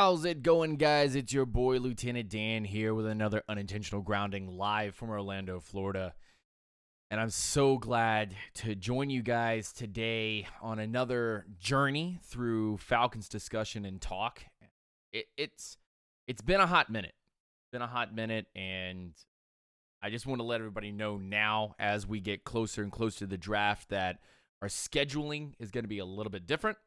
How's it going, guys? It's your boy, Lieutenant Dan, here with another Unintentional Grounding live from Orlando, Florida. And I'm so glad to join you guys today on another journey through Falcons discussion and talk. It's been a hot minute. And I just want to let everybody know now, as we get closer and closer to the draft, that our scheduling is going to be a little bit different.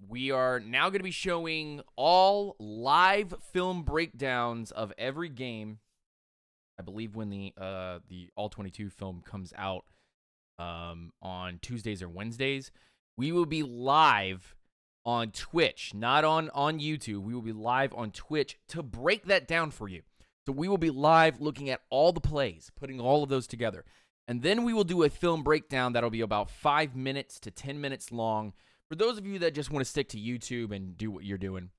We are now going to be showing all live film breakdowns of every game. I believe when the All 22 film comes out on Tuesdays or Wednesdays, we will be live on Twitch, not on YouTube. We will be live on Twitch to break that down for you. So we will be live looking at all the plays, putting all of those together. And then we will do a film breakdown that'll be about 5 minutes to 10 minutes long for those of you that just want to stick to YouTube and do what you're doing.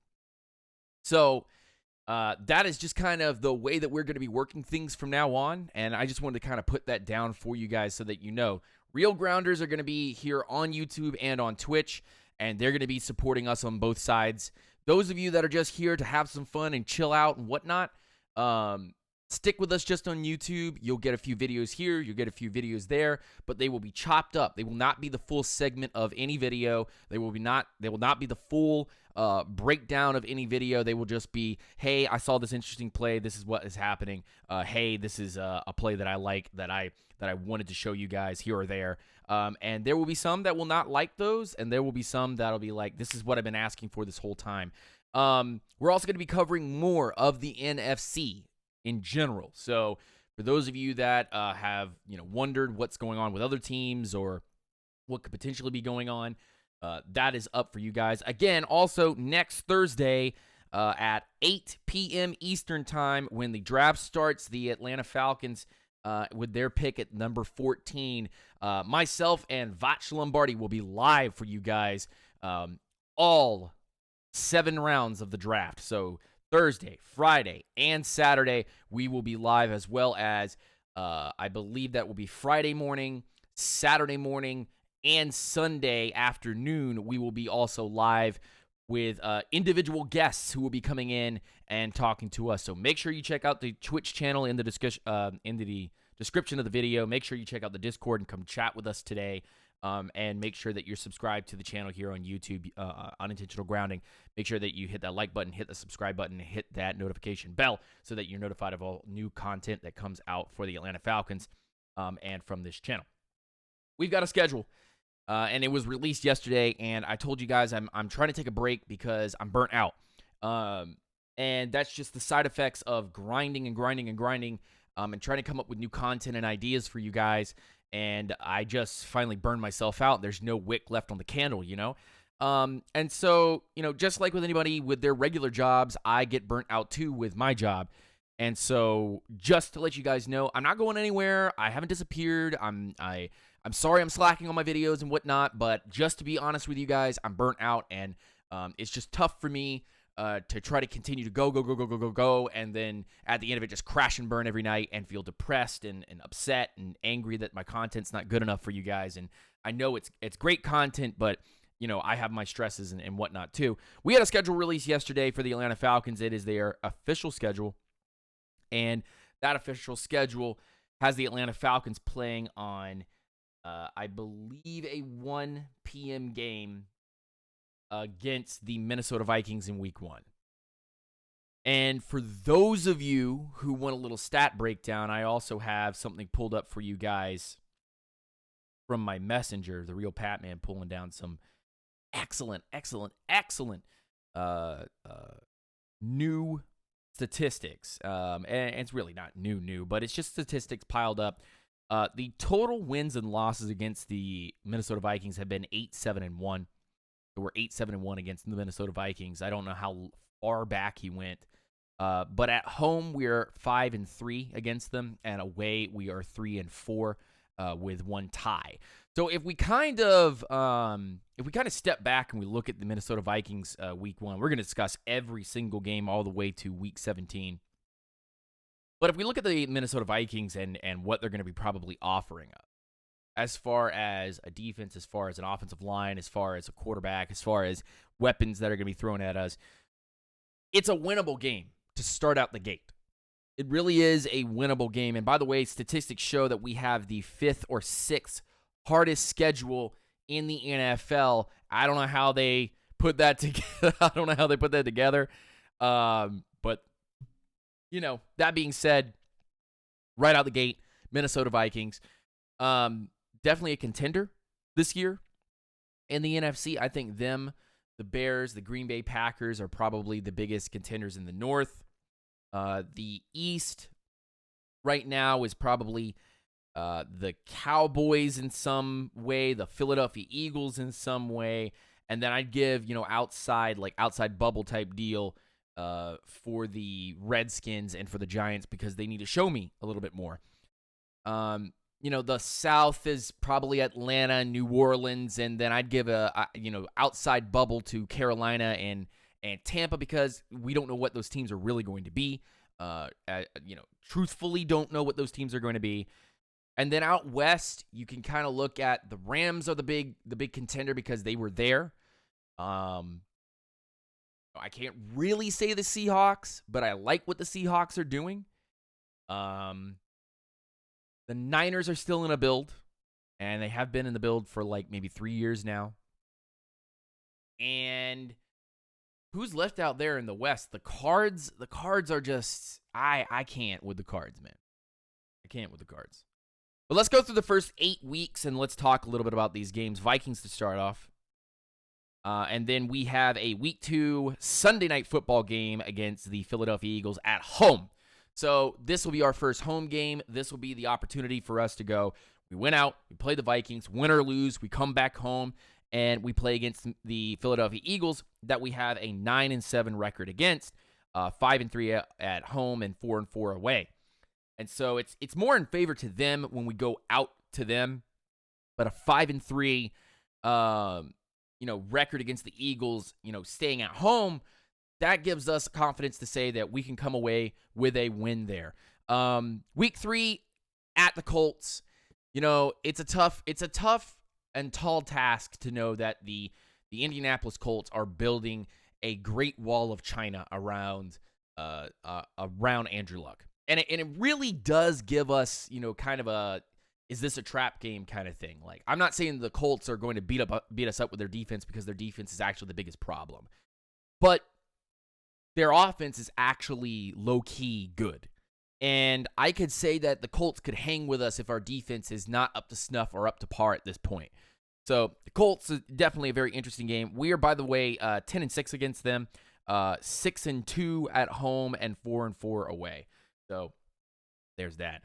So that is just kind of the way that we're going to be working things from now on. And I just wanted to kind of put that down for you guys so that you know. Real Grounders are going to be here on YouTube and on Twitch, and they're going to be supporting us on both sides. Those of you that are just here to have some fun and chill out and whatnot, stick with us just on YouTube. You'll get a few videos here. You'll get a few videos there, but they will be chopped up. They will not be the full segment of any video. They will not be the full breakdown of any video. They will just be, hey, I saw this interesting play. This is what is happening. Hey, this is a play that I like that I wanted to show you guys here or there. And there will be some that will not like those, and there will be some that'll be like, this is what I've been asking for this whole time. We're also going to be covering more of the NFC in general. So for those of you that have wondered what's going on with other teams or what could potentially be going on, that is up for you guys. Again, also next Thursday at 8 p.m. Eastern time, when the draft starts, the Atlanta Falcons with their pick at number 14, myself and Vach Lombardi will be live for you guys all 7 rounds of the draft. So Thursday, Friday, and Saturday, we will be live, as well as I believe that will be Friday morning, Saturday morning, and Sunday afternoon. We will be also live with individual guests who will be coming in and talking to us. So make sure you check out the Twitch channel in the description of the video. Make sure you check out the Discord and come chat with us today. And make sure that you're subscribed to the channel here on YouTube, Unintentional Grounding. Make sure that you hit that like button, hit the subscribe button, and hit that notification bell so that you're notified of all new content that comes out for the Atlanta Falcons and from this channel. We've got a schedule, and it was released yesterday, and I told you guys I'm trying to take a break because I'm burnt out. And that's just the side effects of grinding and trying to come up with new content and ideas for you guys. And I just finally burned myself out. There's no wick left on the candle, And so, just like with anybody with their regular jobs, I get burnt out too with my job. And so, just to let you guys know, I'm not going anywhere. I haven't disappeared. I'm sorry I'm slacking on my videos and whatnot, but just to be honest with you guys, I'm burnt out, and it's just tough for me to try to continue to go, and then at the end of it, just crash and burn every night and feel depressed and upset and angry that my content's not good enough for you guys. And I know it's great content, but I have my stresses and whatnot too. We had a schedule release yesterday for the Atlanta Falcons. It is their official schedule, and that official schedule has the Atlanta Falcons playing on, I believe, a 1 p.m. game against the Minnesota Vikings in week 1. And for those of you who want a little stat breakdown, I also have something pulled up for you guys from my messenger, the real Pat Man, pulling down some excellent new statistics. And it's really not new, but it's just statistics piled up. The total wins and losses against the Minnesota Vikings have been 8-7-1. So we're 8-7-1 against the Minnesota Vikings. I don't know how far back he went. But at home, we're 5-3 against them. And away, we are 3-4 with 1 tie. So if we kind of step back and we look at the Minnesota Vikings week 1, we're going to discuss every single game all the way to week 17. But if we look at the Minnesota Vikings and what they're going to be probably offering us, as far as a defense, as far as an offensive line, as far as a quarterback, as far as weapons that are going to be thrown at us. It's a winnable game to start out the gate. It really is a winnable game. And by the way, statistics show that we have the 5th or 6th hardest schedule in the NFL. I don't know how they put that together. But, that being said, right out the gate, Minnesota Vikings, definitely a contender this year in the NFC. I think them, the Bears, the Green Bay Packers are probably the biggest contenders in the North. The East right now is probably the Cowboys in some way, the Philadelphia Eagles in some way, and then I'd give, outside bubble type deal for the Redskins and for the Giants because they need to show me a little bit more. The South is probably Atlanta and New Orleans, and then I'd give a outside bubble to Carolina and Tampa because we don't know what those teams are really going to be. Truthfully don't know what those teams are going to be. And then out west, you can kind of look at the Rams are the big contender because they were there. I can't really say the Seahawks, but I like what the Seahawks are doing. The Niners are still in a build, and they have been in the build for like maybe 3 years now. And who's left out there in the West? The Cards are just, I can't with the Cards, man. I can't with the Cards. But let's go through the first 8 weeks, and let's talk a little bit about these games. Vikings to start off. And then we have a Week 2 Sunday Night Football game against the Philadelphia Eagles at home. So this will be our first home game. This will be the opportunity for us to go. We went out, we play the Vikings, win or lose, we come back home, and we play against the Philadelphia Eagles that we have a 9-7 record against, 5-3 at home and 4-4 away. And so it's more in favor to them when we go out to them, but a 5-3 record against the Eagles, staying at home, that gives us confidence to say that we can come away with a win there. Week 3 at the Colts, it's a tough and tall task to know that the Indianapolis Colts are building a great wall of China around Andrew Luck. And it really does give us, kind of a, is this a trap game kind of thing? Like, I'm not saying the Colts are going to beat us up with their defense because their defense is actually the biggest problem. But their offense is actually low-key good. And I could say that the Colts could hang with us if our defense is not up to snuff or up to par at this point. So the Colts is definitely a very interesting game. We are, by the way, 10-6 against them, 6-2 at home, and 4-4 away. So there's that.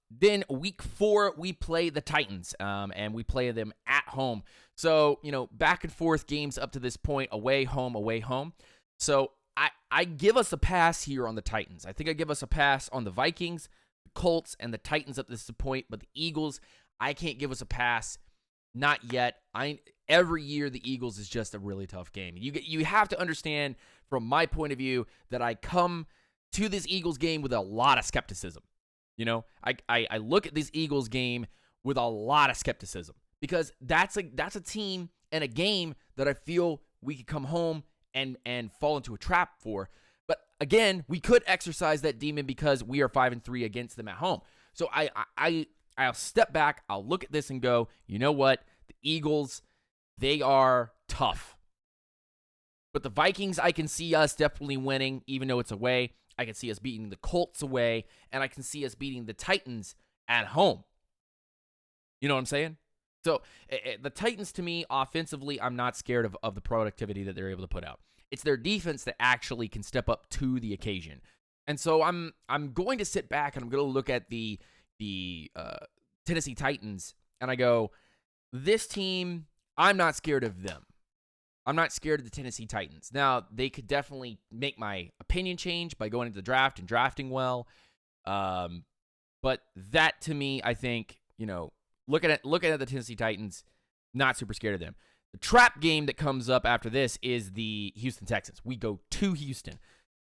Then week 4, we play the Titans, and we play them at home. So, back and forth games up to this point, away, home. So I give us a pass here on the Titans. I think I give us a pass on the Vikings, the Colts, and the Titans up to this point. But the Eagles, I can't give us a pass. Not yet. Every year, the Eagles is just a really tough game. You have to understand, from my point of view, that I come to this Eagles game with a lot of skepticism. I look at this Eagles game with a lot of skepticism because that's a team and a game that I feel we could come home and fall into a trap for. But again, we could exercise that demon because we are 5-3 against them at home. So I'll step back, I'll look at this and go, you know what? The Eagles, they are tough. But the Vikings, I can see us definitely winning, even though it's away. I can see us beating the Colts away, and I can see us beating the Titans at home. You know what I'm saying? So the Titans, to me, offensively, I'm not scared of the productivity that they're able to put out. It's their defense that actually can step up to the occasion. And so I'm going to sit back and I'm going to look at the Tennessee Titans, and I go, this team, I'm not scared of them. I'm not scared of the Tennessee Titans. Now, they could definitely make my opinion change by going into the draft and drafting well. But that, to me, I think, looking at the Tennessee Titans, not super scared of them. The trap game that comes up after this is the Houston Texans. We go to Houston.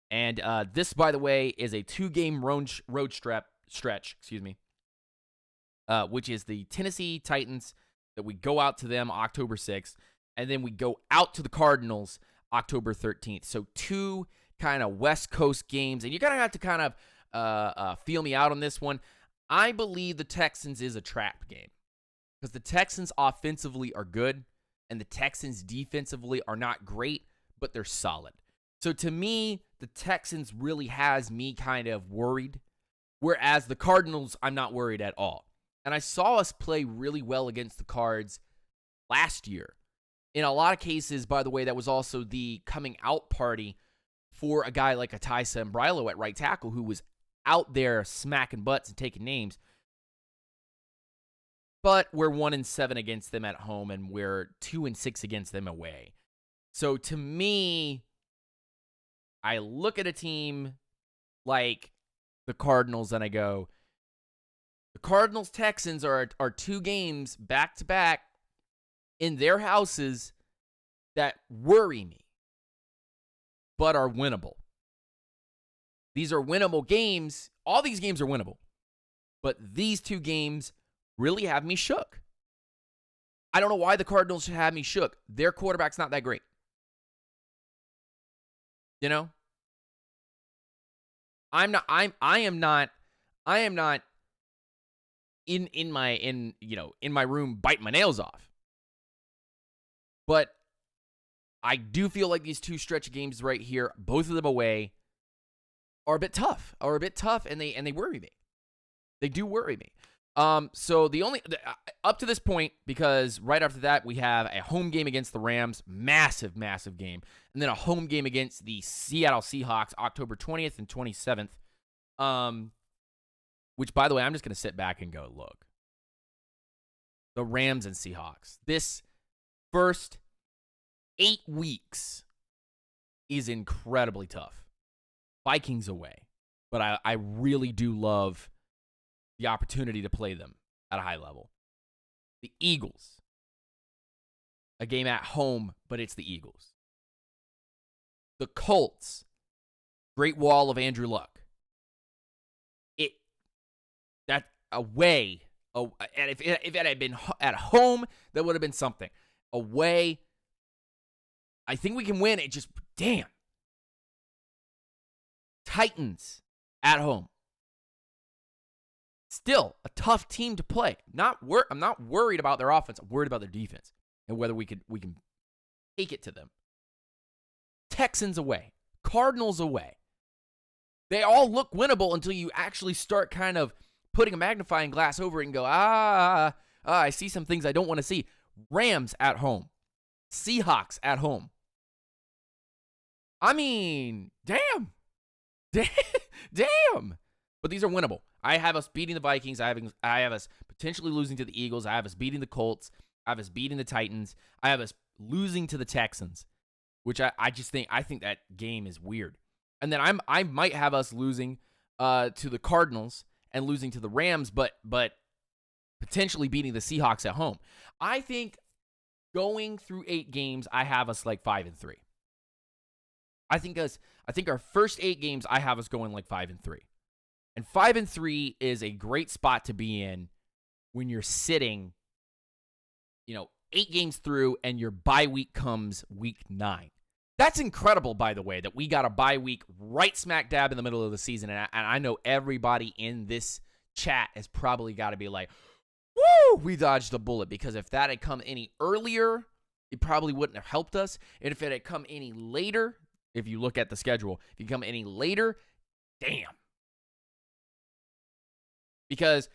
And this, by the way, is a 2-game road stretch. which is the Tennessee Titans, that we go out to them October 6th, and then we go out to the Cardinals October 13th. So 2 kind of West Coast games, and you're going to have to kind of feel me out on this one. I believe the Texans is a trap game because the Texans offensively are good, and the Texans defensively are not great, but they're solid. So to me, the Texans really has me kind of worried, whereas the Cardinals, I'm not worried at all. And I saw us play really well against the Cards last year. In a lot of cases, by the way, that was also the coming out party for a guy like Ataisa Imbrilo at right tackle, who was out there smacking butts and taking names. But we're 1-7 against them at home, and we're 2-6 against them away. So to me, I look at a team like the Cardinals and I go, the Cardinals-Texans are 2 games back-to-back in their houses that worry me, but are winnable. These are winnable games. All these games are winnable. But these 2 games really have me shook. I don't know why the Cardinals should have me shook. Their quarterback's not that great. You know? I am not in my room biting my nails off. But I do feel like these 2 stretch games right here, both of them away, are a bit tough, and they worry me. They do worry me. So up to this point, because right after that we have a home game against the Rams, massive game, and then a home game against the Seattle Seahawks, October 20th and 27th. Which, by the way, I'm just gonna sit back and go, look, the Rams and Seahawks. This first 8 weeks is incredibly tough. Vikings away, but I really do love the opportunity to play them at a high level. The Eagles, a game at home, but it's the Eagles. The Colts, Great Wall of Andrew Luck. That away, and if it had been at home, that would have been something. Away, I think we can win. It just, damn. Titans at home. Still a tough team to play. I'm not worried about their offense. I'm worried about their defense and whether we can take it to them. Texans away. Cardinals away. They all look winnable until you actually start kind of putting a magnifying glass over it and go, I see some things I don't want to see. Rams at home. Seahawks at home. I mean, damn. But these are winnable. I have us beating the Vikings. I have us potentially losing to the Eagles. I have us beating the Colts. I have us beating the Titans. I have us losing to the Texans, which I think that game is weird. And then I might have us losing to the Cardinals and losing to the Rams, but potentially beating the Seahawks at home. I think going through 8 games, I have us like 5-3. I think our first 8 games, I have us going like 5-3. And 5-3 is a great spot to be in when you're sitting, 8 games through and your bye week comes week 9. That's incredible, by the way, that we got a bye week right smack dab in the middle of the season. And I know everybody in this chat has probably got to be like, woo, we dodged a bullet. Because if that had come any earlier, it probably wouldn't have helped us. And if it had come any later, if you look at the schedule, if you come any later, damn. Because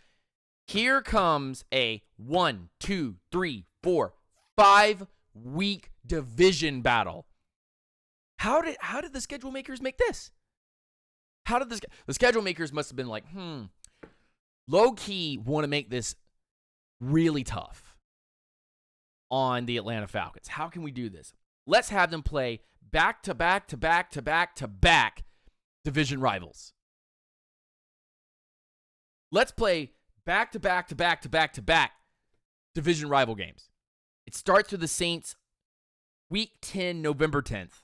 here comes a 1, 2, 3, 4, 5 week division battle. How did the schedule makers make this? The schedule makers must have been like, low key want to make this really tough on the Atlanta Falcons. How can we do this? Let's have them play back to back to back to back to back division rivals. Let's play back to back to back to back to back division rival games. It starts with the Saints week 10, November 10th.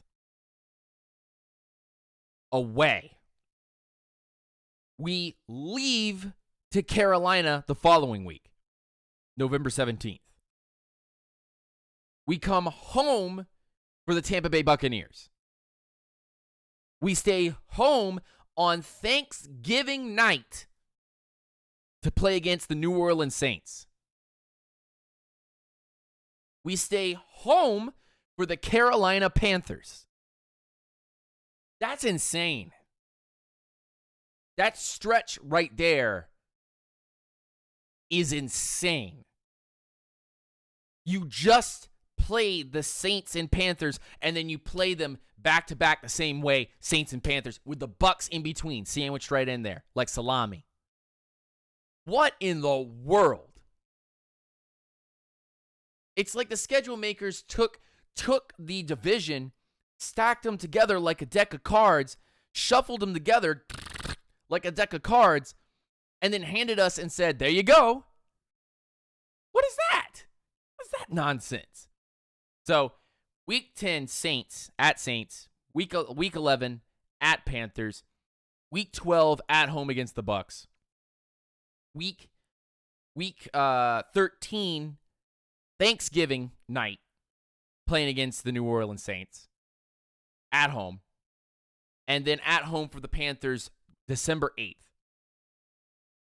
Away. We leave to Carolina the following week, November 17th. We come home for the Tampa Bay Buccaneers. We stay home on Thanksgiving night to play against the New Orleans Saints. We stay home for the Carolina Panthers. That's insane. That stretch right there is insane. You just played the Saints and Panthers, and then you play them back-to-back the same way, Saints and Panthers, with the Bucs in between, sandwiched right in there, like salami. What in the world? It's like the schedule makers took the division, stacked them together like a deck of cards, shuffled them together like a deck of cards, and then handed us and said, there you go. What is that? What's that nonsense? So, week 10, Saints at Saints. Week 11 at Panthers. Week 12 at home against the Bucs. Week 13, Thanksgiving night, playing against the New Orleans Saints at home. And then at home for the Panthers, December 8th.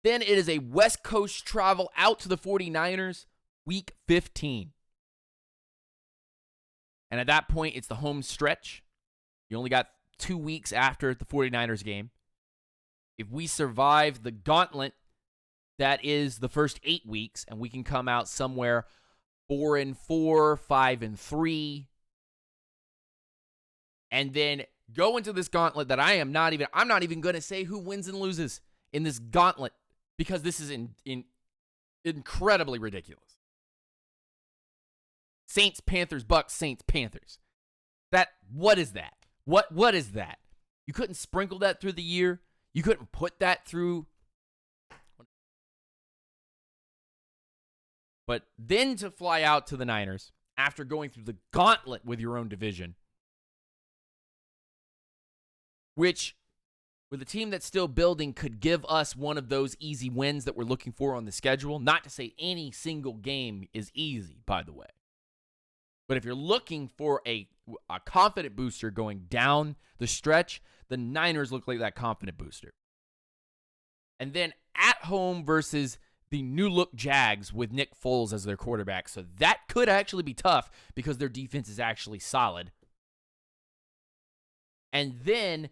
Then it is a West Coast travel out to the 49ers, week 15. And at that point, it's the home stretch. You only got 2 weeks after the 49ers game. If we survive the gauntlet, that is the first 8 weeks, and we can come out somewhere 4-4, 5-3, and then go into this gauntlet that I'm not even going to say who wins and loses in this gauntlet, because this is incredibly ridiculous. Saints, Panthers, Bucs, Saints, Panthers. What is that? What is that? You couldn't sprinkle that through the year. You couldn't put that through. But then to fly out to the Niners after going through the gauntlet with your own division, which with a team that's still building could give us one of those easy wins that we're looking for on the schedule. Not to say any single game is easy, by the way. But if you're looking for a confident booster going down the stretch, the Niners look like that confident booster. And then at home versus the new-look Jags with Nick Foles as their quarterback. So that could actually be tough because their defense is actually solid. And then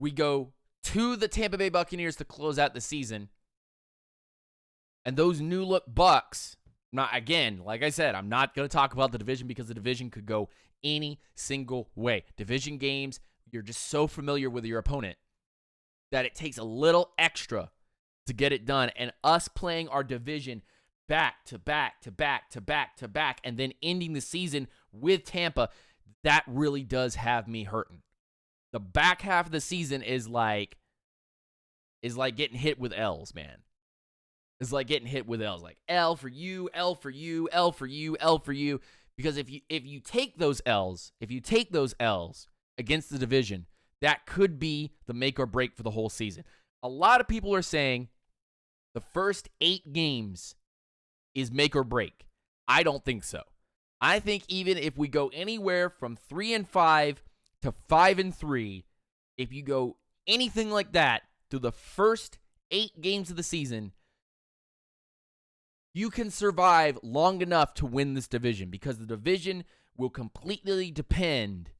we go to the Tampa Bay Buccaneers to close out the season. And those new-look Bucs, again, like I said, I'm not going to talk about the division because the division could go any single way. Division games, you're just so familiar with your opponent that it takes a little extra to get it done. And us playing our division back to back to back to back to back and then ending the season with Tampa, that really does have me hurting. The back half of the season is like getting hit with L's, man. It's like getting hit with L's. Like L for you, L for you, L for you, L for you. Because if you take those L's against the division, that could be the make or break for the whole season. A lot of people are saying the first 8 games is make or break. I don't think so. I think even if we go anywhere from 3-5 to 5-3, if you go anything like that through the first 8 games of the season, you can survive long enough to win this division because the division will completely depend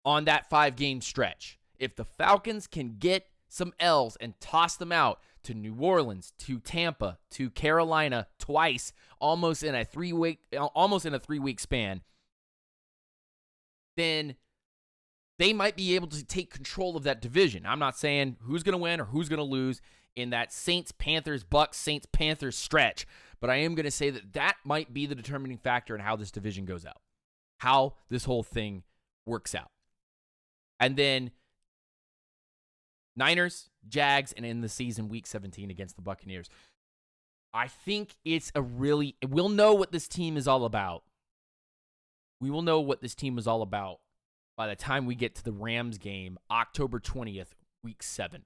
on that 5-game stretch. If the Falcons can get some L's and toss them out to New Orleans, to Tampa, to Carolina twice, almost in a 3-week span, then they might be able to take control of that division. I'm not saying who's going to win or who's going to lose in that Saints, Panthers, Bucs, Saints, Panthers stretch, but I am going to say that might be the determining factor in how this division goes out, how this whole thing works out. And then Niners, Jags, and in the season, week 17 against the Buccaneers. I think we'll know what this team is all about. We will know what this team is all about by the time we get to the Rams game, October 20th, week 7.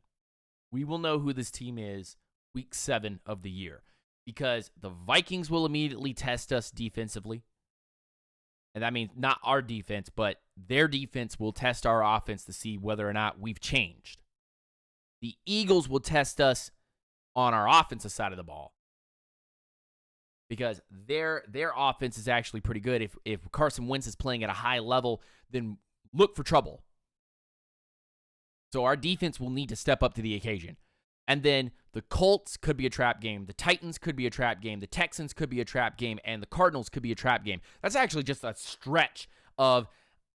We will know who this team is. week 7 of the year, because the Vikings will immediately test us defensively. And that means not our defense, but their defense will test our offense to see whether or not we've changed. The Eagles will test us on our offensive side of the ball, because their offense is actually pretty good. If Carson Wentz is playing at a high level, then look for trouble. So our defense will need to step up to the occasion. And then the Colts could be a trap game. The Titans could be a trap game. The Texans could be a trap game. And the Cardinals could be a trap game. That's actually just a stretch of,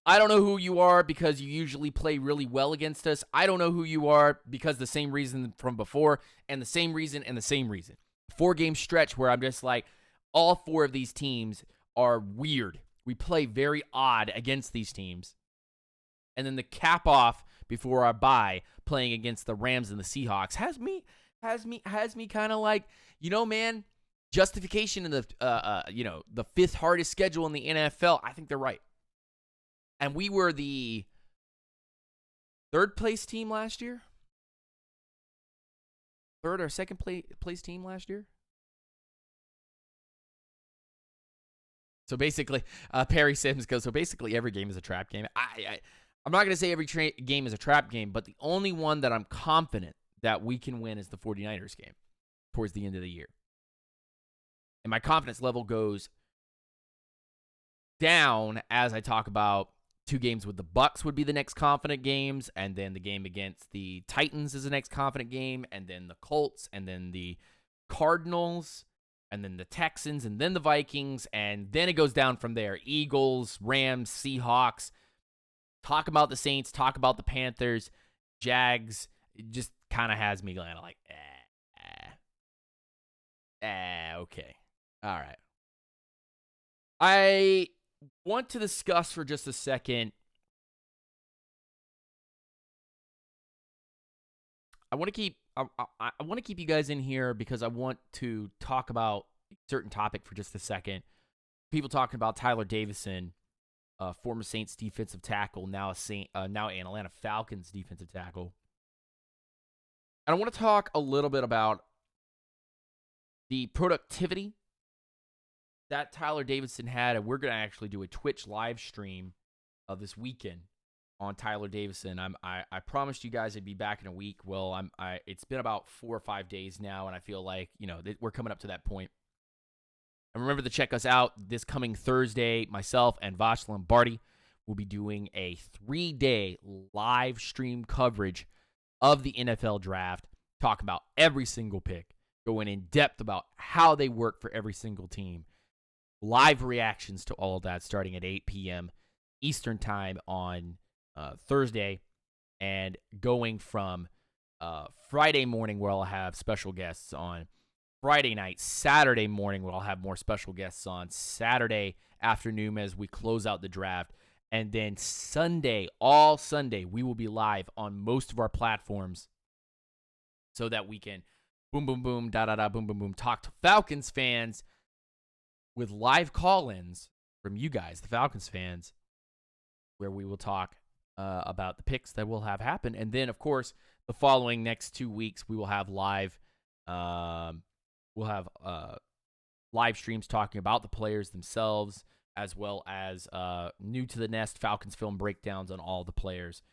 I don't know who you are because you usually play really well against us. I don't know who you are because the same reason from before, and the same reason and the same reason. 4-game stretch where I'm just like, all 4 of these teams are weird. We play very odd against these teams. And then the cap off before our bye, playing against the Rams and the Seahawks, has me kind of like, man, justification in the the 5th hardest schedule in the NFL. I think they're right. And we were the 3rd place team last year. 3rd or 2nd place team last year. So basically, Perry Sims goes, so basically every game is a trap game. I'm not going to say every game is a trap game, but the only one that I'm confident that we can win is the 49ers game towards the end of the year. And my confidence level goes down as I talk about 2 games with the Bucs would be the next confident games, and then the game against the Titans is the next confident game, and then the Colts, and then the Cardinals, and then the Texans, and then the Vikings, and then it goes down from there. Eagles, Rams, Seahawks. Talk about the Saints, talk about the Panthers, Jags. It just kind of has me going like, okay. All right. I want to discuss for just a second. I want to keep you guys in here because I want to talk about a certain topic for just a second. People talking about Tyler Davison, former Saints defensive tackle, now an Atlanta Falcons defensive tackle. And I want to talk a little bit about the productivity that Tyler Davison had, and we're going to actually do a Twitch live stream this weekend on Tyler Davison. I promised you guys I'd be back in a week. Well, it's been about 4 or 5 days now, and I feel like we're coming up to that point. And remember to check us out this coming Thursday. Myself and Vash Lombardi will be doing a 3-day live stream coverage of the NFL draft, talking about every single pick, going in depth about how they work for every single team. Live reactions to all of that starting at 8 p.m. Eastern Time on Thursday, and going from Friday morning where I'll have special guests on Friday night, Saturday morning where I'll have more special guests on, Saturday afternoon as we close out the draft, and then Sunday, all Sunday, we will be live on most of our platforms so that we can boom, boom, boom, da-da-da, boom, boom, boom, talk to Falcons fans with live call-ins from you guys, the Falcons fans, where we will talk about the picks that will have happen. And then, of course, the following next 2 weeks, we will have live live streams talking about the players themselves, as well as new to the nest Falcons film breakdowns on all the players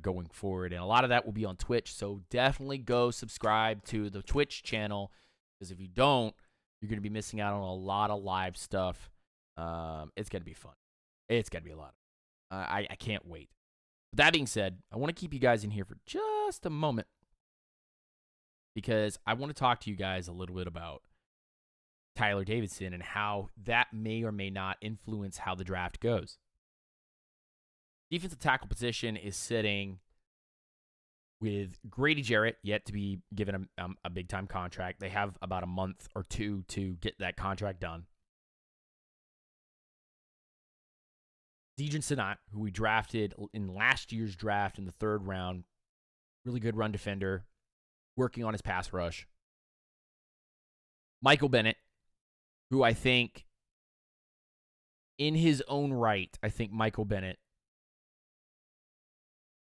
going forward. And a lot of that will be on Twitch, so definitely go subscribe to the Twitch channel, because if you don't, you're going to be missing out on a lot of live stuff. It's going to be fun. It's going to be a lot. I can't wait. With that being said, I want to keep you guys in here for just a moment, because I want to talk to you guys a little bit about Tyler Davison and how that may or may not influence how the draft goes. Defensive tackle position is sitting with Grady Jarrett, yet to be given a big-time contract. They have about a month or 2 to get that contract done. Dejan Sanat, who we drafted in last year's draft in the 3rd round, really good run defender, working on his pass rush. Michael Bennett, who I think, in his own right, I think Michael Bennett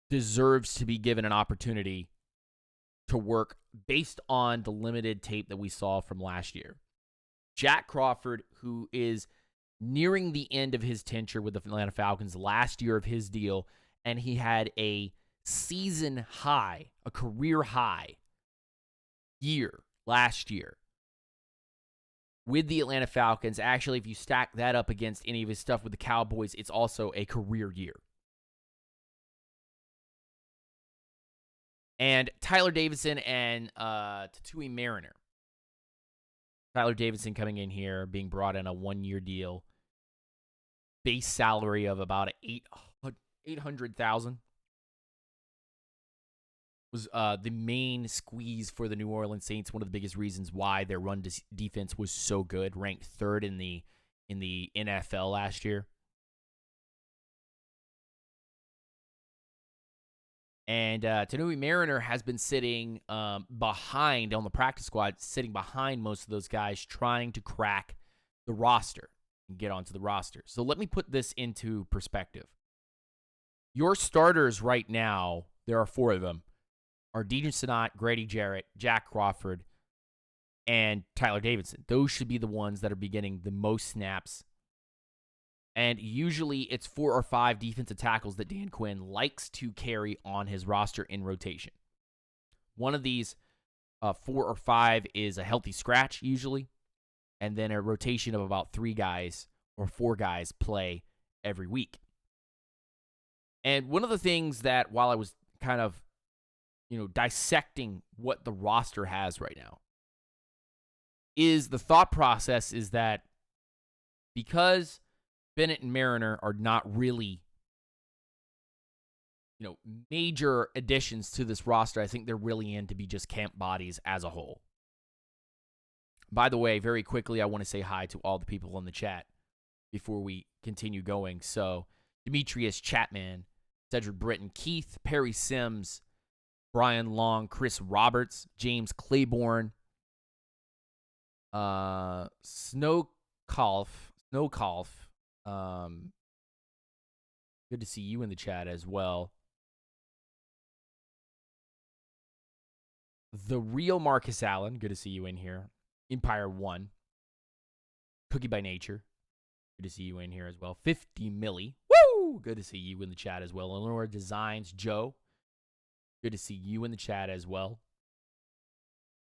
deserves to be given an opportunity to work based on the limited tape that we saw from last year. Jack Crawford, who is nearing the end of his tenure with the Atlanta Falcons, last year of his deal, and he had a season high, a career high year last year with the Atlanta Falcons. Actually, if you stack that up against any of his stuff with the Cowboys, it's also a career year. And Tyler Davidson and Tatui Mariner. Tyler Davidson coming in here, being brought in a 1-year deal. Base salary of about $800,000 was the main squeeze for the New Orleans Saints. One of the biggest reasons why their run defense was so good, ranked third in the NFL last year. And Tatui Mariner has been sitting behind on the practice squad, sitting behind most of those guys, trying to crack the roster and get onto the roster. So let me put this into perspective. Your starters right now, there are 4 of them, are Dejan Sanat, Grady Jarrett, Jack Crawford, and Tyler Davidson. Those should be the ones that are be getting the most snaps. And usually it's 4 or 5 defensive tackles that Dan Quinn likes to carry on his roster in rotation. One of these 4 or 5 is a healthy scratch usually, and then a rotation of about 3 guys or 4 guys play every week. And one of the things that while I was kind of, dissecting what the roster has right now is the thought process is that because Bennett and Mariner are not really, major additions to this roster, I think they're really in to be just camp bodies as a whole. By the way, very quickly, I want to say hi to all the people in the chat before we continue going. So, Demetrius Chapman, Cedric Britton, Keith, Perry Sims, Brian Long, Chris Roberts, James Claiborne, Snowcalf. Good to see you in the chat as well. The real Marcus Allen, good to see you in here. Empire One, Cookie by Nature, good to see you in here as well. 50 Millie, woo! Good to see you in the chat as well. Lenore Designs, Joe, good to see you in the chat as well.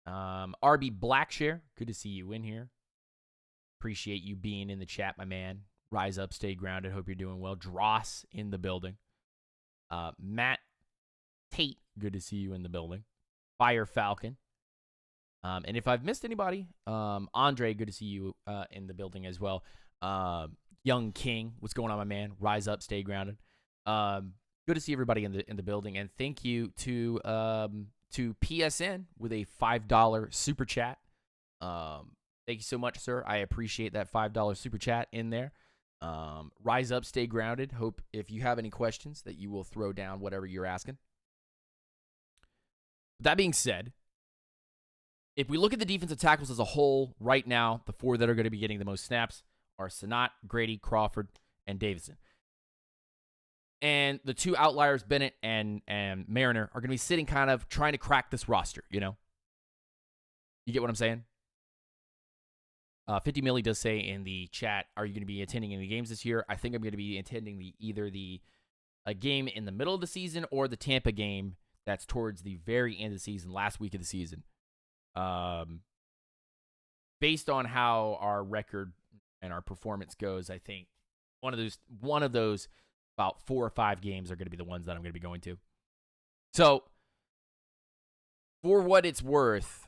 RB Blackshare, good to see you in here. Appreciate you being in the chat, my man. Rise up, stay grounded. Hope you're doing well. Dross in the building. Matt Tate, good to see you in the building. Fire Falcon. And if I've missed anybody, Andre, good to see you in the building as well. Young King, what's going on, my man? Rise up, stay grounded. Good to see everybody in the building, and thank you to PSN with a $5 super chat. Thank you so much, sir. I appreciate that $5 super chat in there. Rise up, stay grounded. Hope if you have any questions that you will throw down whatever you're asking. That being said, if we look at the defensive tackles as a whole right now, the 4 that are going to be getting the most snaps are Sanat, Grady, Crawford, and Davidson. And the 2 outliers, Bennett and Mariner, are going to be sitting kind of trying to crack this roster, You get what I'm saying? 50 Millie does say in the chat, are you going to be attending any games this year? I think I'm going to be attending either a game in the middle of the season or the Tampa game that's towards the very end of the season, last week of the season. Based on how our record and our performance goes, I think one of those about 4 or 5 games are going to be the ones that I'm going to be going to. So, for what it's worth,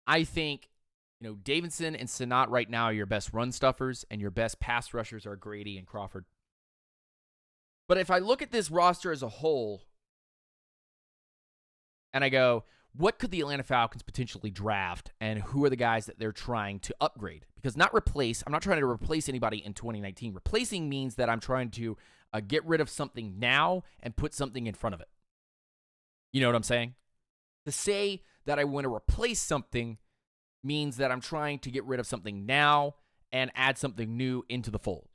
I think, Davidson and Sanat right now are your best run stuffers, and your best pass rushers are Grady and Crawford. But if I look at this roster as a whole, and I go, what could the Atlanta Falcons potentially draft, and who are the guys that they're trying to upgrade? Because I'm not trying to replace anybody in 2019. Replacing means that I'm trying to get rid of something now and put something in front of it. You know what I'm saying? To say that I want to replace something means that I'm trying to get rid of something now and add something new into the fold.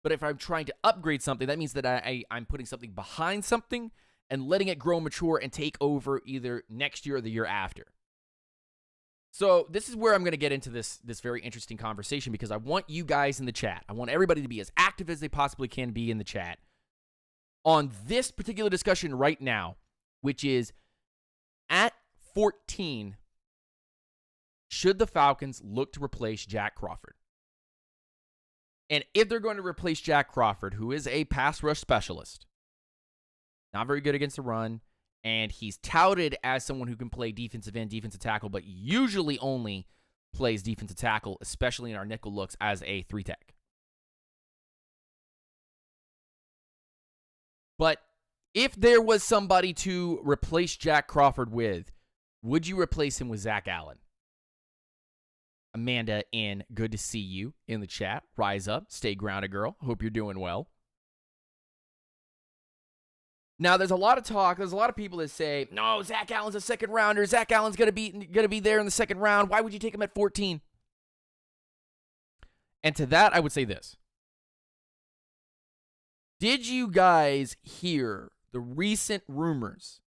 But if I'm trying to upgrade something, that means that I'm putting something behind something and letting it grow, mature, and take over either next year or the year after. So this is where I'm going to get into this very interesting conversation, because I want you guys in the chat. I want everybody to be as active as they possibly can be in the chat on this particular discussion right now, which is at 14, should the Falcons look to replace Jack Crawford? And if they're going to replace Jack Crawford, who is a pass rush specialist, not very good against the run, and he's touted as someone who can play defensive end, defensive tackle, but usually only plays defensive tackle, especially in our nickel looks, as a 3-tech. But if there was somebody to replace Jack Crawford with, would you replace him with Zach Allen? Amanda in, good to see you in the chat. Rise up, stay grounded, girl. Hope you're doing well. Now, there's a lot of talk. There's a lot of people that say, no, Zach Allen's a second rounder. Zach Allen's gonna be there in the second round. Why would you take him at 14? And to that, I would say this. Did you guys hear the recent rumors?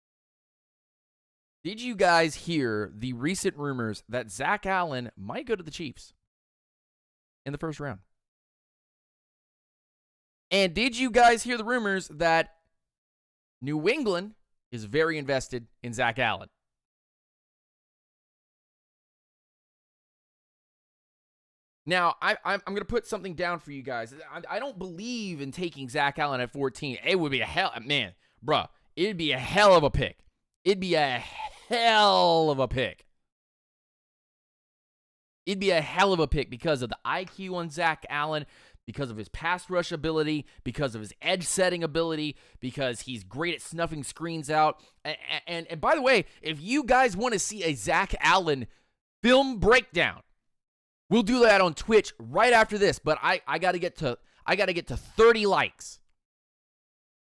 Did you guys hear the recent rumors that Zach Allen might go to the Chiefs in the first round? And did you guys hear the rumors that New England is very invested in Zach Allen? Now, I'm going to put something down for you guys. I don't believe in taking Zach Allen at 14. It would be it'd be a hell of a pick. It'd be a hell of a pick. It'd be a hell of a pick because of the IQ on Zach Allen, because of his pass rush ability, because of his edge setting ability, because he's great at snuffing screens out. And by the way, if you guys want to see a Zach Allen film breakdown, we'll do that on Twitch right after this. But I got to get to 30 likes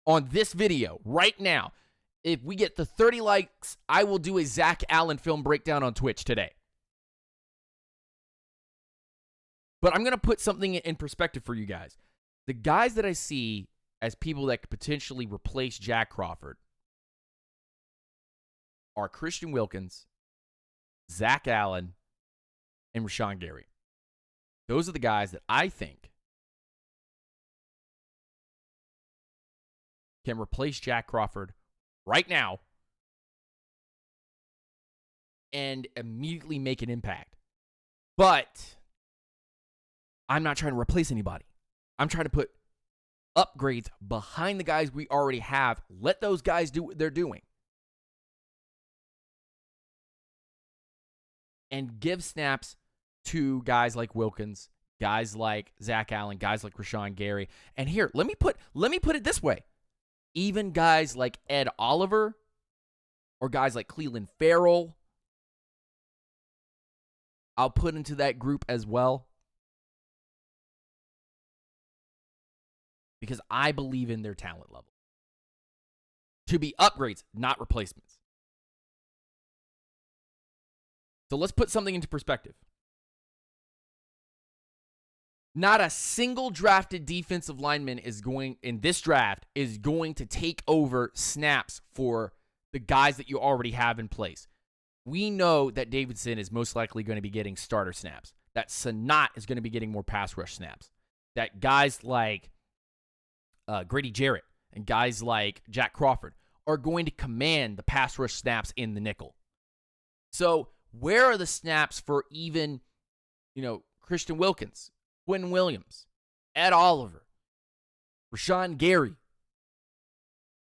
on this video right now. If we get to 30 likes, I will do a Zach Allen film breakdown on Twitch today. But I'm going to put something in perspective for you guys. The guys that I see as people that could potentially replace Jack Crawford are Christian Wilkins, Zach Allen, and Rashawn Gary. Those are the guys that I think can replace Jack Crawford right now and immediately make an impact. But I'm not trying to replace anybody. I'm trying to put upgrades behind the guys we already have. Let those guys do what they're doing. And give snaps to guys like Wilkins, guys like Zach Allen, guys like Rashawn Gary. And here, let me put it this way. Even guys like Ed Oliver or guys like Cleveland Farrell, I'll put into that group as well. Because I believe in their talent level. To be upgrades, not replacements. So let's put something into perspective. Not a single drafted defensive lineman in this draft is going to take over snaps for the guys that you already have in place. We know that Davidson is most likely going to be getting starter snaps. That Sanat is going to be getting more pass rush snaps. That guys like Grady Jarrett and guys like Jack Crawford are going to command the pass rush snaps in the nickel. So where are the snaps for even, Christian Wilkins, Quinn Williams, Ed Oliver, Rashawn Gary,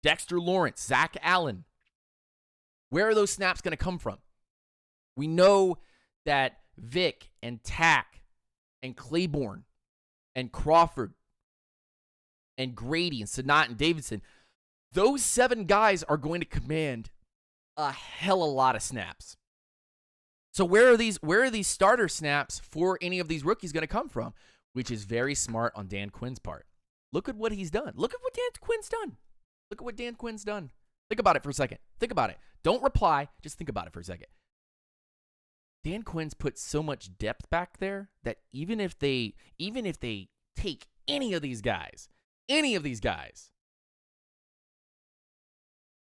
Dexter Lawrence, Zach Allen? Where are those snaps going to come from? We know that Vic and Tack and Claiborne and Crawford and Grady and Sanat and Davidson, those 7 guys are going to command a hell of a lot of snaps. So where are these starter snaps for any of these rookies going to come from? Which is very smart on Dan Quinn's part. Look at what he's done. Look at what Dan Quinn's done. Think about it for a second. Think about it. Don't reply. Just think about it for a second. Dan Quinn's put so much depth back there that even if they take any of these guys,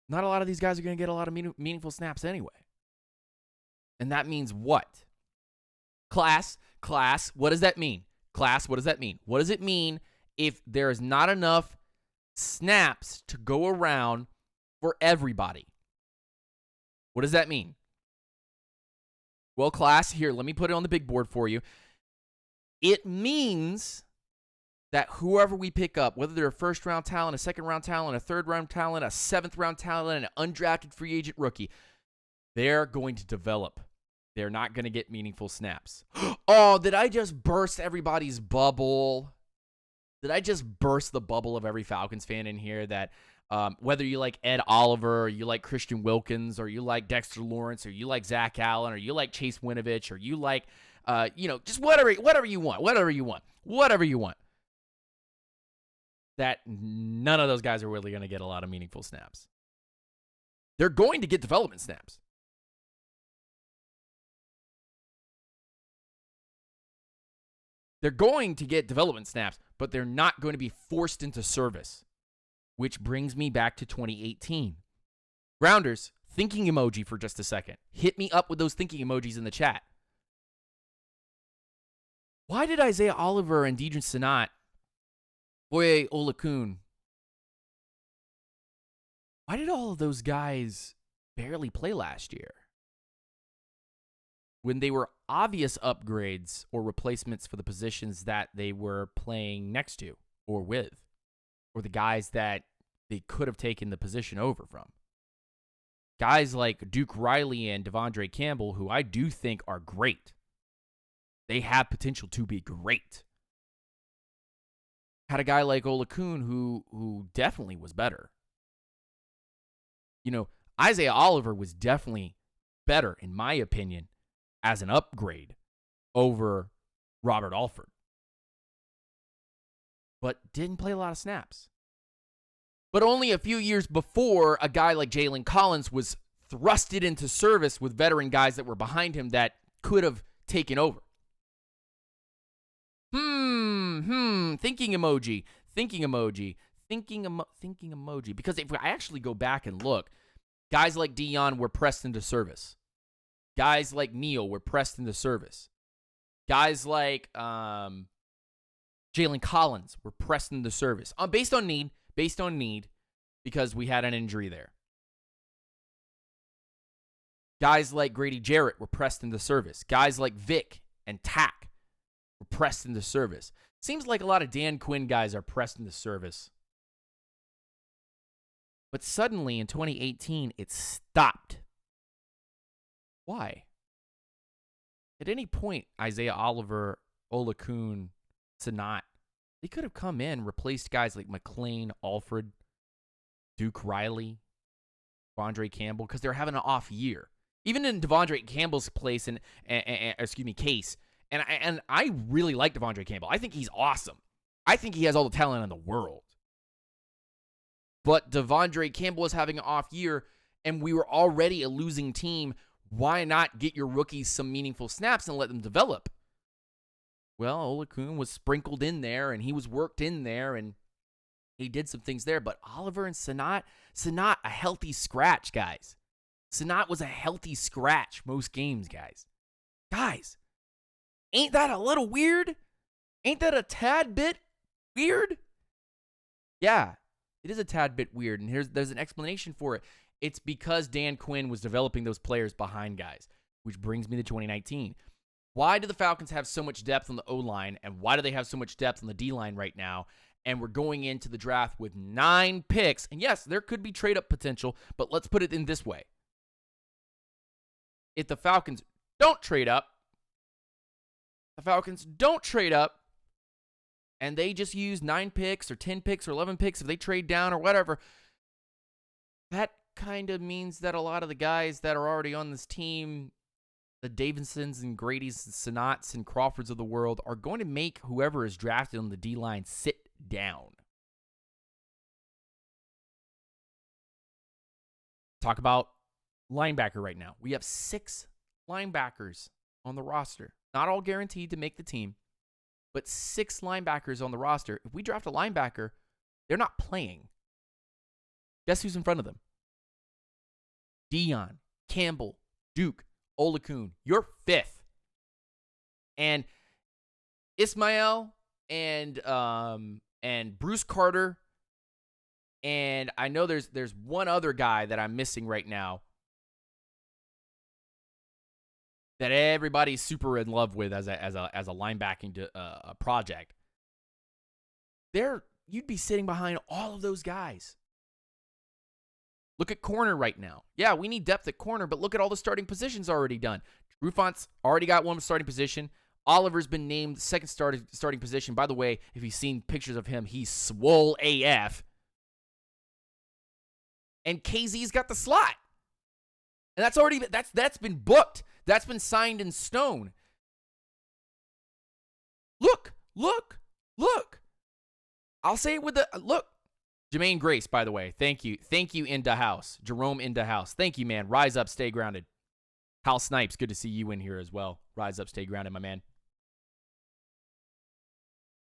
Not a lot of these guys are going to get a lot of meaningful snaps anyway. And that means what? Class, what does that mean? Class, what does that mean? What does it mean if there is not enough snaps to go around for everybody? What does that mean? Well, class, here, let me put it on the big board for you. It means that whoever we pick up, whether they're a first-round talent, a second-round talent, a third-round talent, a seventh-round talent, an undrafted free agent rookie, they're going to develop. They're not going to get meaningful snaps. Oh, did I just burst everybody's bubble? Did I just burst the bubble of every Falcons fan in here that whether you like Ed Oliver, or you like Christian Wilkins, or you like Dexter Lawrence, or you like Zach Allen, or you like Chase Winovich, or you like, just whatever you want. That none of those guys are really going to get a lot of meaningful snaps. They're going to get development snaps. They're going to get development snaps, but they're not going to be forced into service. Which brings me back to 2018. Grounders, thinking emoji for just a second. Hit me up with those thinking emojis in the chat. Why did Isaiah Oliver and Deidre Senat, Boye Olakun, why did all of those guys barely play last year? When they were obvious upgrades or replacements for the positions that they were playing next to or with, or the guys that they could have taken the position over from. Guys like Duke Riley and Devondre Campbell, who I do think are great. They have potential to be great. Had a guy like Olakun who definitely was better. Isaiah Oliver was definitely better, in my opinion, as an upgrade over Robert Alford. But didn't play a lot of snaps. But only a few years before, a guy like Jalen Collins was thrusted into service with veteran guys that were behind him that could have taken over. Thinking emoji. Because if I actually go back and look, guys like Dion were pressed into service. Guys like Neal were pressed into service. Guys like Jalen Collins were pressed into service. Based on need, because we had an injury there. Guys like Grady Jarrett were pressed into service. Guys like Vic and Tack were pressed into service. Seems like a lot of Dan Quinn guys are pressed into service. But suddenly in 2018, it stopped. Why? At any point, Isaiah Oliver, Olakun, Senat, they could have come in, replaced guys like McLean, Alfred, Duke Riley, Devondre Campbell, because they're having an off year. Even in Devondre Campbell's case, and I really like Devondre Campbell. I think he's awesome. I think he has all the talent in the world. But Devondre Campbell is having an off year, and we were already a losing team. Why not get your rookies some meaningful snaps and let them develop? Well, Olakun was sprinkled in there, and he was worked in there, and he did some things there. But Oliver and Senat, a healthy scratch, guys. Senat was a healthy scratch most games, guys. Guys, ain't that a little weird? Ain't that a tad bit weird? Yeah, it is a tad bit weird, and there's an explanation for it. It's because Dan Quinn was developing those players behind guys, which brings me to 2019. Why do the Falcons have so much depth on the O-line, and why do they have so much depth on the D-line right now? And we're going into the draft with 9 picks. And yes, there could be trade-up potential, but let's put it in this way. If the Falcons don't trade up, and they just use 9 picks or 10 picks or 11 picks, if they trade down or whatever, that kind of means that a lot of the guys that are already on this team, the Davidsons and Grady's and Senats and Crawfords of the world, are going to make whoever is drafted on the D-line sit down. Talk about linebacker right now. We have 6 linebackers on the roster. Not all guaranteed to make the team, but 6 linebackers on the roster. If we draft a linebacker, they're not playing. Guess who's in front of them? Dion, Campbell, Duke, Olakun. You're 5th. And Ismail and Bruce Carter, and I know there's one other guy that I'm missing right now that everybody's super in love with as a linebacking project. You'd be sitting behind all of those guys. Look at corner right now. Yeah, we need depth at corner, but look at all the starting positions already done. Rufont's already got one starting position. Oliver's been named second starting position. By the way, if you've seen pictures of him, he's swole AF. And KZ's got the slot. And that's been booked. That's been signed in stone. Look. I'll say it with the look. Jermaine Grace, by the way. Thank you, Into House. Jerome Into House. Thank you, man. Rise up, stay grounded. Hal Snipes, good to see you in here as well. Rise up, stay grounded, my man.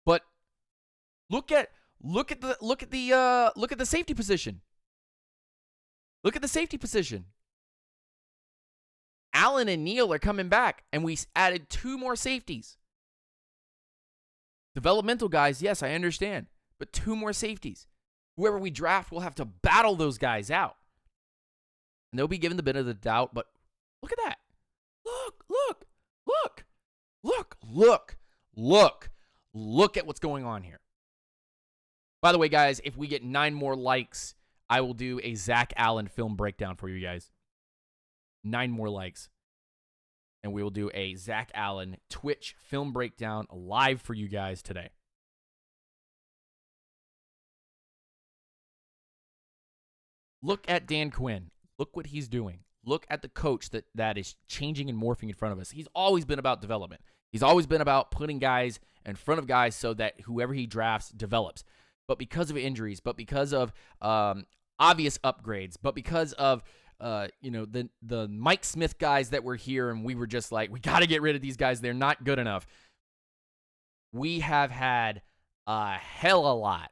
But look at the safety position. Look at the safety position. Allen and Neal are coming back, and we added 2 more safeties. Developmental guys, yes, I understand, but 2 more safeties. Whoever we draft will have to battle those guys out. And they'll be given the benefit of the doubt, but look at that. Look at what's going on here. By the way, guys, if we get 9 more likes, I will do a Zach Allen film breakdown for you guys. 9 more likes. And we will do a Zach Allen Twitch film breakdown live for you guys today. Look at Dan Quinn. Look what he's doing. Look at the coach that is changing and morphing in front of us. He's always been about development. He's always been about putting guys in front of guys so that whoever he drafts develops. But because of injuries, but because of obvious upgrades, but because of the Mike Smith guys that were here, and we were just like, we got to get rid of these guys. They're not good enough. We have had a hell of a lot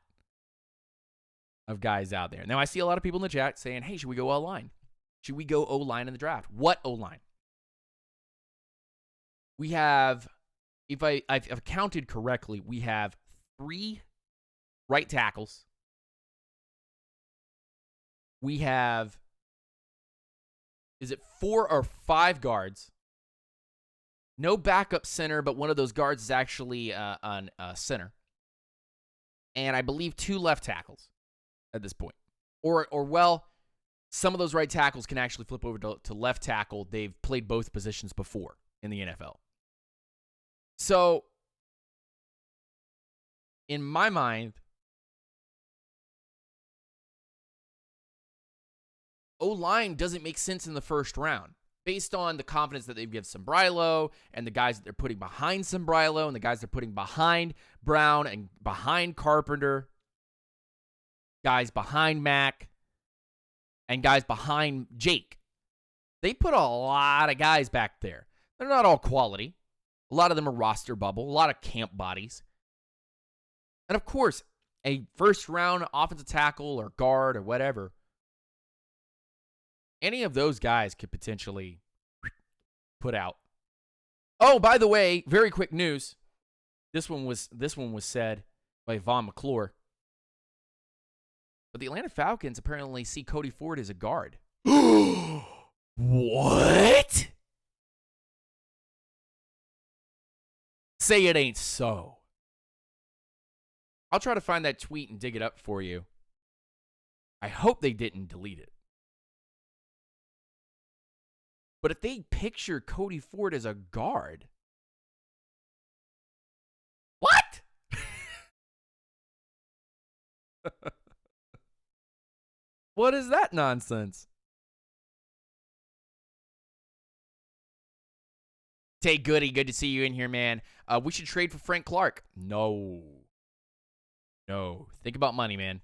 of guys out there. Now, I see a lot of people in the chat saying, hey, should we go O-line? Should we go O-line in the draft? What O-line? We have, if I've counted correctly, we have 3 right tackles. We have, is it 4 or 5 guards? No backup center, but one of those guards is actually on center. And I believe 2 left tackles at this point. Or well, some of those right tackles can actually flip over to left tackle. They've played both positions before in the NFL. So, in my mind, O-line doesn't make sense in the first round based on the confidence that they've given Sombrilo and the guys that they're putting behind Sombrilo and the guys they're putting behind Brown and behind Carpenter, guys behind Mack, and guys behind Jake. They put a lot of guys back there. They're not all quality. A lot of them are roster bubble, a lot of camp bodies. And of course, a first-round offensive tackle or guard or whatever, any of those guys could potentially put out. Oh, by the way, very quick news. This one was said by Von McClure. But the Atlanta Falcons apparently see Cody Ford as a guard. What? Say it ain't so. I'll try to find that tweet and dig it up for you. I hope they didn't delete it. But if they picture Cody Ford as a guard, what? What is that nonsense? Tay Goody, good to see you in here, man. We should trade for Frank Clark. No. Think about money, man.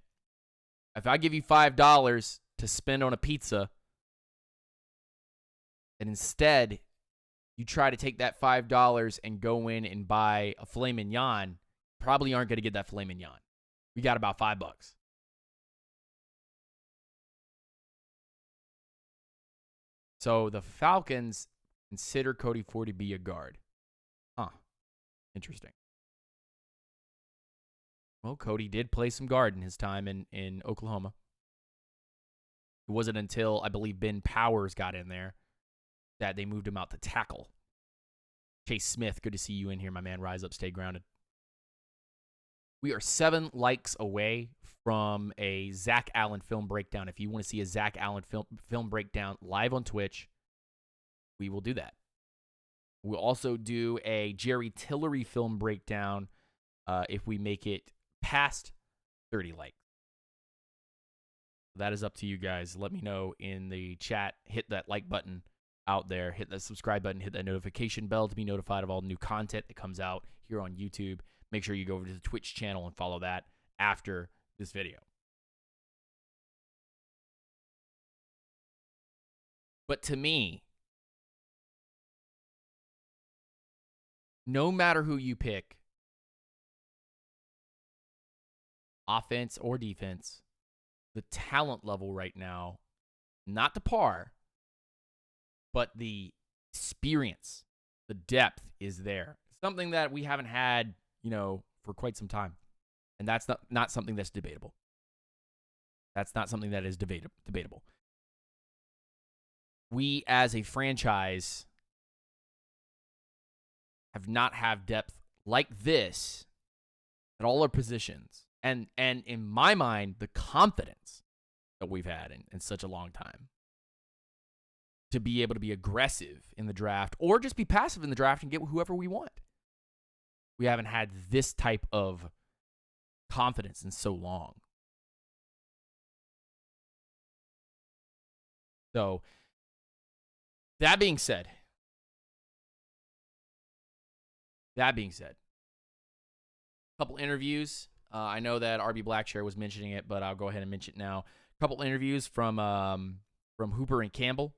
If I give you $5 to spend on a pizza, and instead you try to take that $5 and go in and buy a filet mignon, probably aren't going to get that filet mignon. We got about $5. So the Falcons consider Cody Ford to be a guard. Huh. Interesting. Well, Cody did play some guard in his time in Oklahoma. It wasn't until, I believe, Ben Powers got in there that they moved him out to tackle. Chase Smith, good to see you in here, my man. Rise up, stay grounded. We are 7 likes away from a Zach Allen film breakdown. If you want to see a Zach Allen film breakdown live on Twitch, we will do that. We'll also do a Jerry Tillery film breakdown if we make it past 30 likes. That is up to you guys. Let me know in the chat. Hit that like button out there. Hit that subscribe button. Hit that notification bell to be notified of all new content that comes out here on YouTube. Make sure you go over to the Twitch channel and follow that after this video. But to me, no matter who you pick, offense or defense, the talent level right now, not the par, but the experience, the depth is there. Something that we haven't had, for quite some time. And that's not something that's debatable. That's not something that is debatable. We, as a franchise, have not had depth like this at all our positions. And in my mind, the confidence that we've had in such a long time to be able to be aggressive in the draft or just be passive in the draft and get whoever we want. We haven't had this type of confidence in so long. So, that being said, a couple interviews. I know that RB Blackshare was mentioning it, but I'll go ahead and mention it now. A couple interviews from Hooper and Campbell.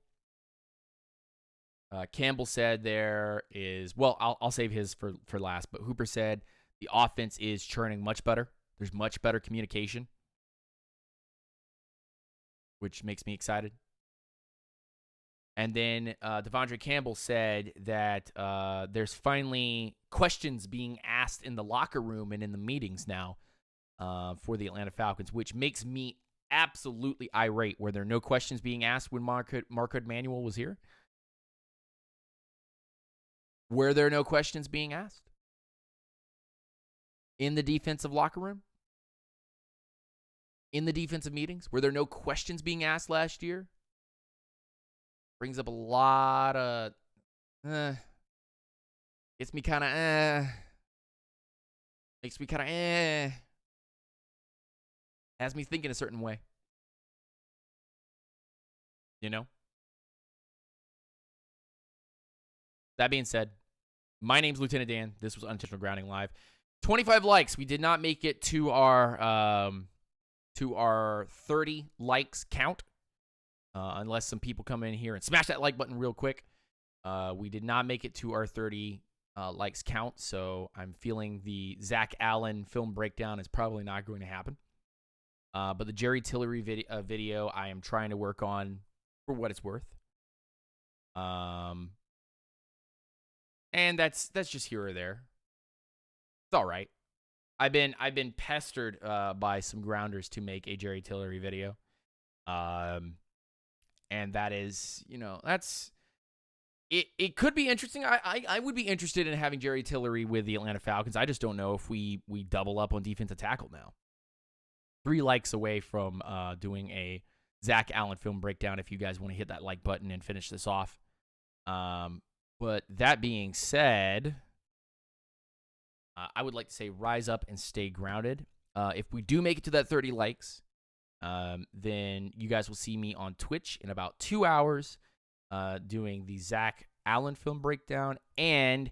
Campbell said there is, well, I'll save his for last, but Hooper said the offense is churning much better. There's much better communication, which makes me excited. And then Devondre Campbell said that there's finally questions being asked in the locker room and in the meetings now for the Atlanta Falcons, which makes me absolutely irate. Were there no questions being asked when Marcud Manuel was here? Were there no questions being asked in the defensive locker room? In the defensive meetings? Were there no questions being asked last year? Brings up a lot of, gets me kind of, makes me kind of, has me thinking a certain way. That being said, my name's Lieutenant Dan. This was Unintentional Grounding Live. 25 likes. We did not make it to our 30 likes count. Unless some people come in here and smash that like button real quick. We did not make it to our 30 likes count, so I'm feeling the Zach Allen film breakdown is probably not going to happen. But the Jerry Tillery video I am trying to work on for what it's worth. And that's just here or there. It's all right. I've been pestered by some grounders to make a Jerry Tillery video. And that is, that's it. It could be interesting. I would be interested in having Jerry Tillery with the Atlanta Falcons. I just don't know if we double up on defensive tackle now. 3 likes away from doing a Zach Allen film breakdown. If you guys want to hit that like button and finish this off. But that being said, I would like to say rise up and stay grounded. If we do make it to that 30 likes, then you guys will see me on Twitch in about 2 hours doing the Zach Allen film breakdown. And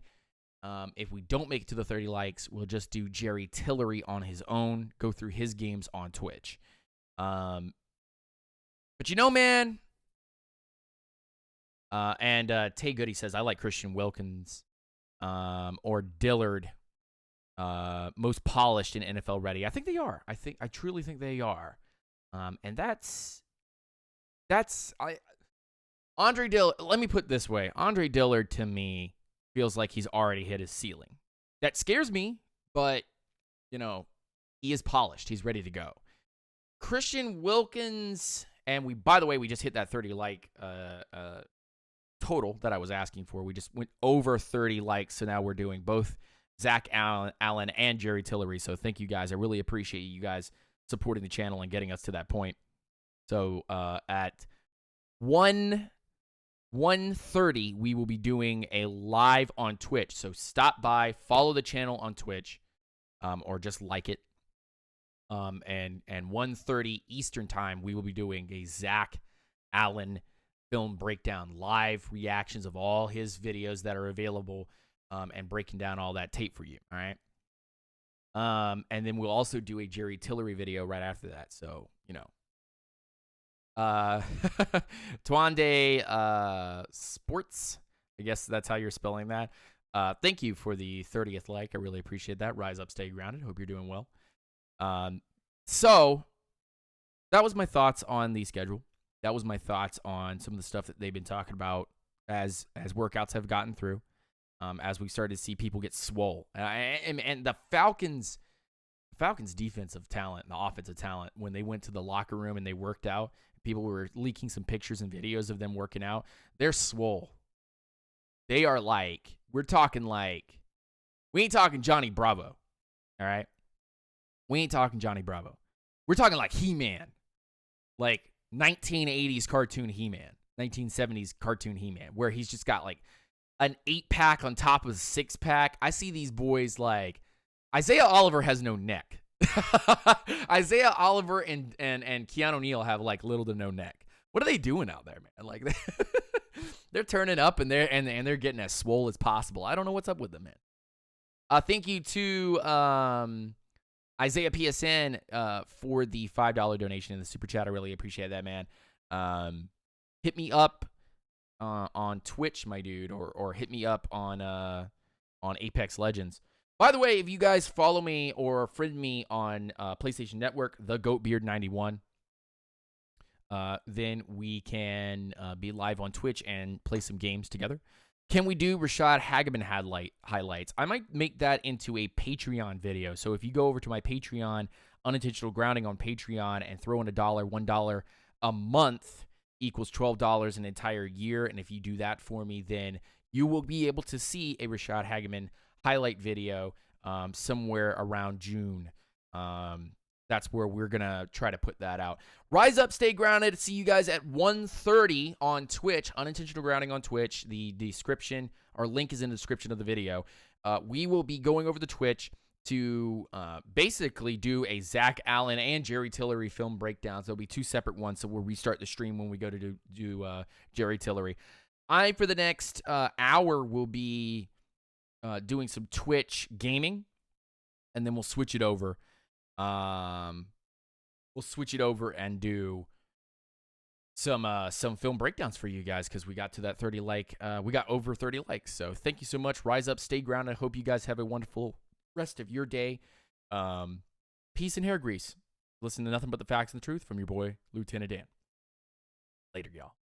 if we don't make it to the 30 likes, we'll just do Jerry Tillery on his own, go through his games on Twitch. But man, and Tay Goody says, I like Christian Wilkins or Dillard most polished and NFL ready. I think they are. I truly think they are. And that's Andre Dillard, let me put it this way. Andre Dillard, to me, feels like he's already hit his ceiling. That scares me, but, he is polished. He's ready to go. Christian Wilkins, and by the way, we just hit that 30 like total that I was asking for. We just went over 30 likes, so now we're doing both Zach Allen and Jerry Tillery. So thank you guys. I really appreciate you guys supporting the channel and getting us to that point. So at 1:30, we will be doing a live on Twitch. So stop by, follow the channel on Twitch, or just like it. And 1:30 Eastern time, we will be doing a Zach Allen film breakdown, live reactions of all his videos that are available, and breaking down all that tape for you. All right. And then we'll also do a Jerry Tillery video right after that. So, Twande Sports, I guess that's how you're spelling that. Thank you for the 30th like. I really appreciate that. Rise up, stay grounded. Hope you're doing well. So that was my thoughts on the schedule. That was my thoughts on some of the stuff that they've been talking about as workouts have gotten through, as we started to see people get swole. And the Falcons defensive talent and the offensive talent, when they went to the locker room and they worked out, people were leaking some pictures and videos of them working out. They're swole. They are like, we ain't talking Johnny Bravo. All right. We ain't talking Johnny Bravo. We're talking like He-Man. Like 1980s cartoon He-Man. 1970s cartoon He-Man. Where he's just got like an 8-pack on top of a 6-pack. I see these boys like Isaiah Oliver has no neck. Isaiah Oliver and Keanu Neal have like little to no neck. What are they doing out there, man? Like they're turning up and they're getting as swole as possible. I don't know what's up with them, man. Thank you to Isaiah PSN for the $5 donation in the super chat. I really appreciate that, man. Hit me up on Twitch, my dude, or hit me up on Apex Legends. By the way, if you guys follow me or friend me on PlayStation Network, the GoatBeard91, then we can be live on Twitch and play some games together. Can we do Rashad Hageman highlights? I might make that into a Patreon video. So if you go over to my Patreon, Unintentional Grounding on Patreon, and throw in $1 a month equals $12 an entire year. And if you do that for me, then you will be able to see a Rashad Hageman highlight video somewhere around June. That's where we're going to try to put that out. Rise up, stay grounded. See you guys at 1:30 on Twitch. Unintentional Grounding on Twitch. The description, our link is in the description of the video. We will be going over to Twitch to basically do a Zach Allen and Jerry Tillery film breakdowns. There'll be two separate ones, so we'll restart the stream when we go to do Jerry Tillery. For the next hour, will be doing some Twitch gaming, and then we'll switch it over. We'll switch it over and do some film breakdowns for you guys, because we got to that 30 like. We got over 30 likes. So thank you so much. Rise up, stay grounded. I hope you guys have a wonderful rest of your day. Peace and hair grease. Listen to nothing but the facts and the truth from your boy, Lieutenant Dan. Later, y'all.